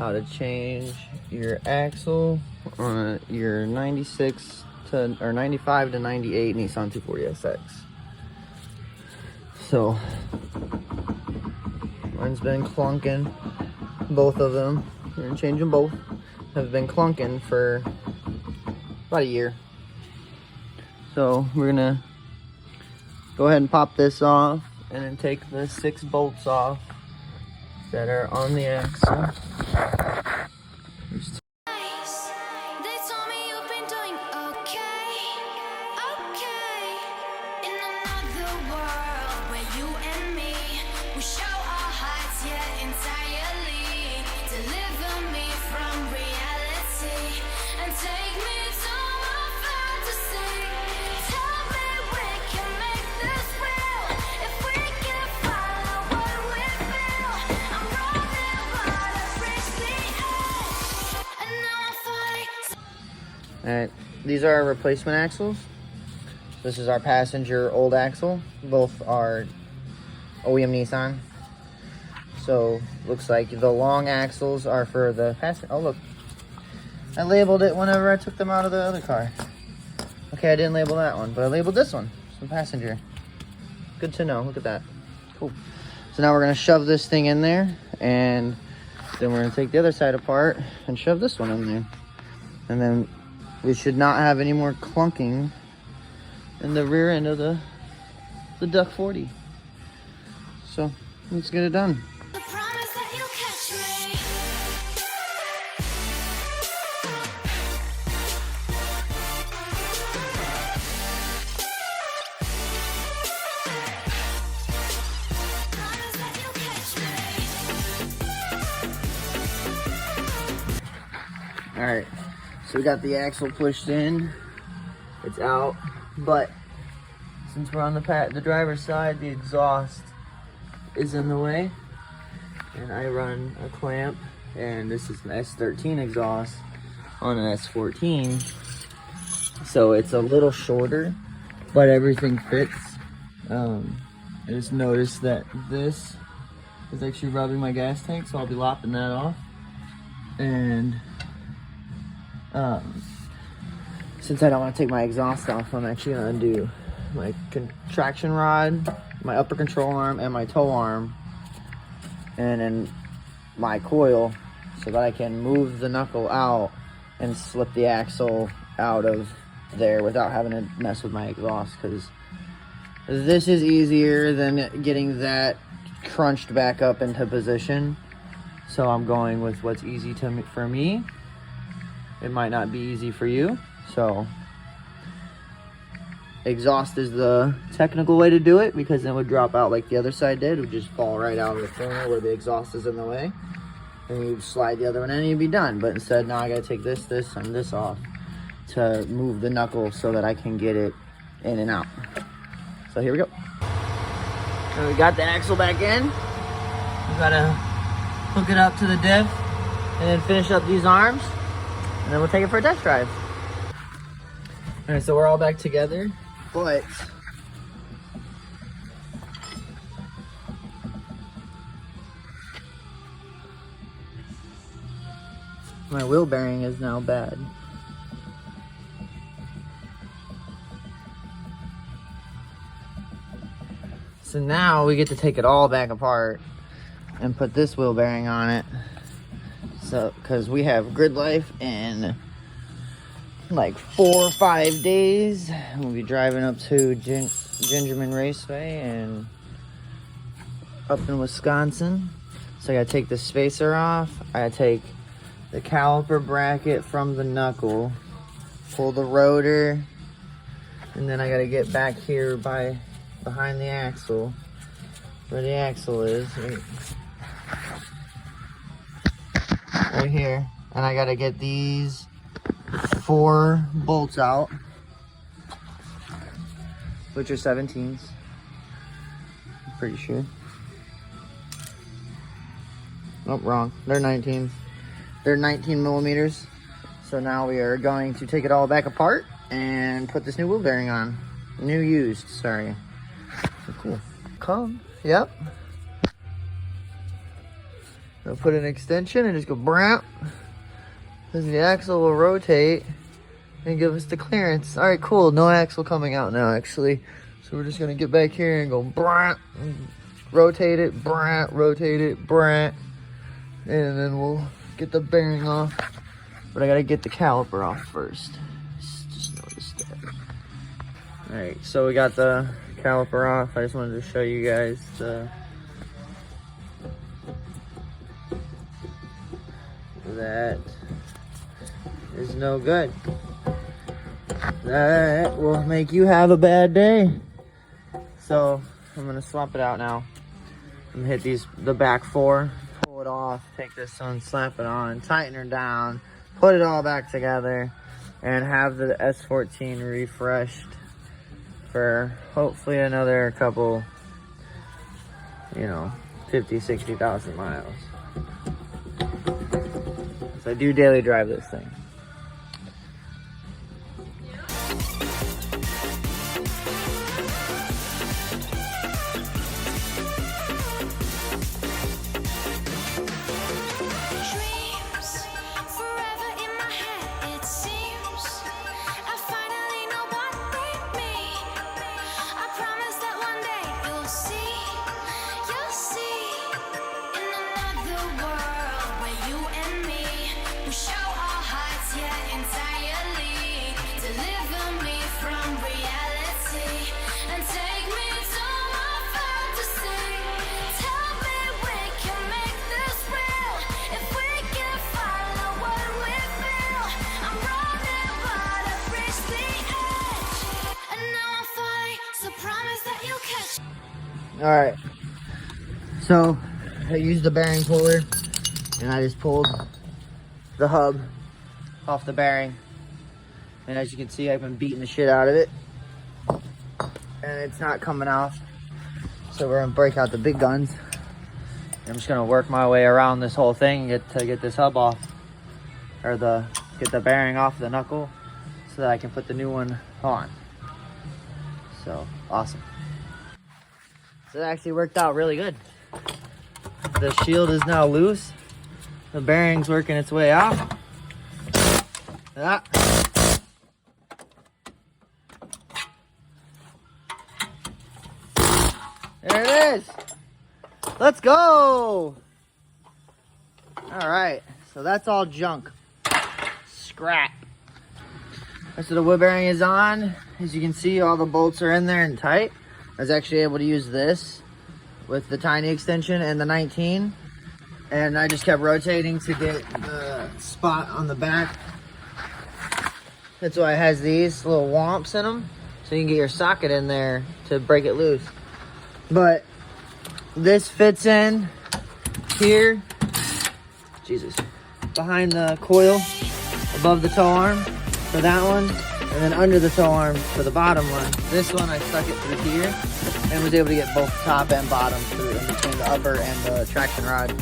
how to change your axle on your 96 to or 95 to 98 Nissan 240SX. So mine's been clunking. Both of them, we're gonna change them both, have been clunking for about a year. So we're gonna go ahead and pop this off and then take the 6 bolts off that are on the axle. Alright, these are our replacement axles. This is our passenger old axle. Both are OEM Nissan. So, looks like the long axles are for the passenger. Oh, look. I labeled it whenever I took them out of the other car. Okay, I didn't label that one, but I labeled this one. Some passenger. Good to know. Look at that. Cool. So now we're going to shove this thing in there, and then we're going to take the other side apart and shove this one in there. And then we should not have any more clunking in the rear end of the Duck 40. So let's get it done. All right. So we got the axle pushed in, it's out, but since we're on the driver's side, the exhaust is in the way, and I run a clamp, and this is an S13 exhaust on an S14, so it's a little shorter, but everything fits. I just noticed that this is actually rubbing my gas tank, so I'll be lopping that off, and since I don't want to take my exhaust off, I'm actually going to undo my contraction rod, my upper control arm, and my tow arm, and then my coil, so that I can move the knuckle out and slip the axle out of there without having to mess with my exhaust, because this is easier than getting that crunched back up into position. So I'm going with what's easy for me. It might not be easy for you, so exhaust is the technical way to do it, because then it would drop out like the other side did. It would just fall right out of the corner where the exhaust is in the way, and you'd slide the other one in and you'd be done. But instead, now I gotta take this, and this off to move the knuckle so that I can get it in and out. So here we go. And we got the axle back in. We gotta hook it up to the diff and then finish up these arms. And then we'll take it for a test drive. All right, so we're all back together, but my wheel bearing is now bad. So now we get to take it all back apart and put this wheel bearing on it. So, because we have grid life in like 4 or 5 days. We'll be driving up to Gingerman Raceway and up in Wisconsin. So I gotta take the spacer off. I gotta take the caliper bracket from the knuckle, pull the rotor, and then I gotta get back here behind the axle, where the axle is. Right here, and I gotta get these 4 bolts out, which are 17s, I'm pretty sure. Oh, wrong, they're 19s. They're 19 millimeters. So now we are going to take it all back apart and put this new wheel bearing on. Used, sorry. So cool. Come, yep. I'll put an extension and just go brap. Because the axle will rotate and give us the clearance. All right, cool. No axle coming out now, actually. So we're just gonna get back here and go brap, rotate it, brap, rotate it, brap, and then we'll get the bearing off. But I gotta get the caliper off first. Just noticed that. All right, so we got the caliper off. I just wanted to show you guys that is no good. That will make you have a bad day. So I'm gonna swap it out now. I'm gonna hit the back four, pull it off, take this one, slap it on, tighten her down, put it all back together, and have the S14 refreshed for hopefully another couple, 50, 60,000 miles. So I do daily drive this thing. All right, so I used the bearing puller and I just pulled the hub off the bearing, and as you can see, I've been beating the shit out of it and it's not coming off. So we're gonna break out the big guns. I'm just gonna work my way around this whole thing and get this hub off, or get the bearing off the knuckle so that I can put the new one on. So awesome. So it actually worked out really good. The shield is now loose. The bearing's working its way out. Ah. There it is. Let's go. All right, so that's all junk. Scrap. So the wood bearing is on. As you can see, all the bolts are in there and tight. I was actually able to use this with the tiny extension and the 19, and I just kept rotating to get the spot on the back. That's why it has these little womps in them, so you can get your socket in there to break it loose. But this fits in here, Jesus, behind the coil above the tow arm for that one, and then under the tow arm for the bottom one. This one I stuck it through here and was able to get both top and bottom through in between the upper and the traction rod.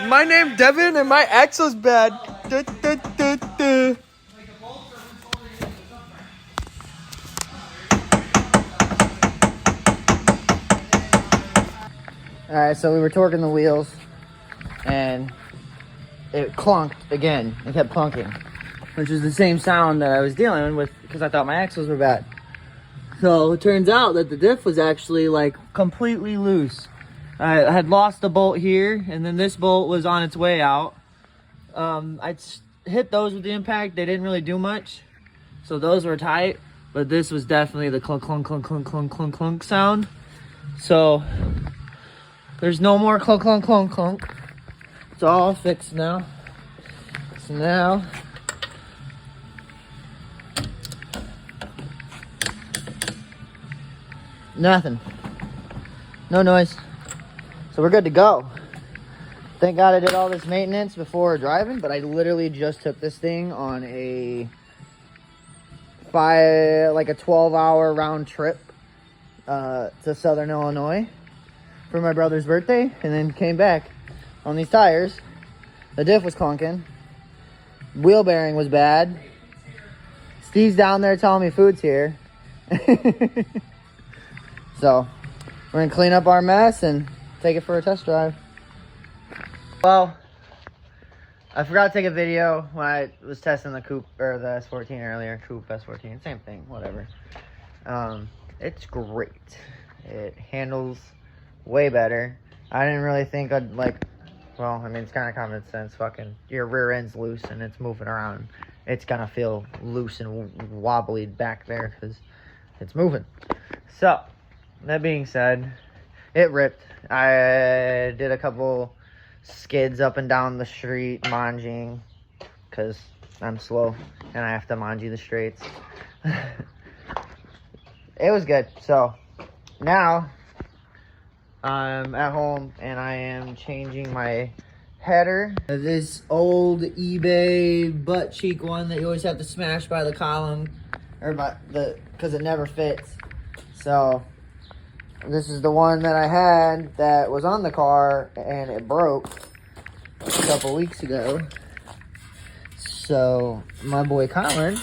My name Devin and my axle's bad. Alright, so we were torquing the wheels and it clunked again. It kept clunking, which was the same sound that I was dealing with because I thought my axles were bad. So it turns out that the diff was actually like completely loose. I had lost a bolt here, and then this bolt was on its way out. I hit those with the impact. They didn't really do much, so those were tight, but this was definitely the clunk, clunk, clunk, clunk, clunk, clunk, clunk sound. So there's no more clunk, clunk, clunk, clunk. It's all fixed now. So now nothing. No noise. So we're good to go. Thank God I did all this maintenance before driving, but I literally just took this thing on a 12-hour round trip to Southern Illinois. for my brother's birthday and then came back on these tires. The diff was clunking. Wheel bearing was bad. Steve's down there telling me food's here. So we're gonna clean up our mess and take it for a test drive. Well, I forgot to take a video when I was testing the coupe or the S14 earlier. Coupe S14, same thing, whatever. It's great. It handles way better. I didn't really think I'd like. Well, I mean, it's kind of common sense. Fucking your rear end's loose and it's moving around. It's gonna feel loose and wobbly back there because it's moving. So, that being said, it ripped. I did a couple skids up and down the street, manging, because I'm slow and I have to mangy the straights. It was good. So, now I'm at home and I am changing my header. This old eBay butt cheek one that you always have to smash by the column or by the because it never fits. So this is the one that I had that was on the car and it broke a couple weeks ago. So my boy Colin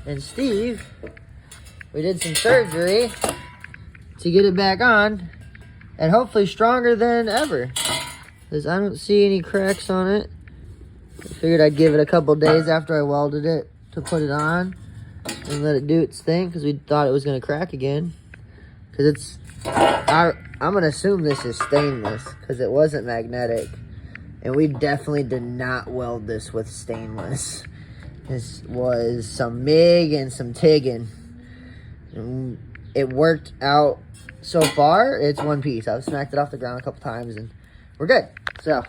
and Steve, we did some surgery to get it back on. And hopefully stronger than ever. Because I don't see any cracks on it. I figured I'd give it a couple days after I welded it to put it on. And let it do its thing. Because we thought it was going to crack again. Because it's... I'm going to assume this is stainless. Because it wasn't magnetic. And we definitely did not weld this with stainless. This was some MIG and some TIGging. And it worked out. So far, it's one piece. I've smacked it off the ground a couple times and we're good. So,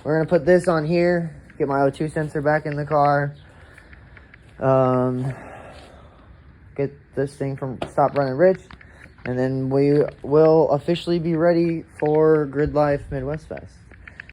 we're going to put this on here, get my O2 sensor back in the car, get this thing from Stop Running Rich, and then we will officially be ready for Grid Life Midwest Fest.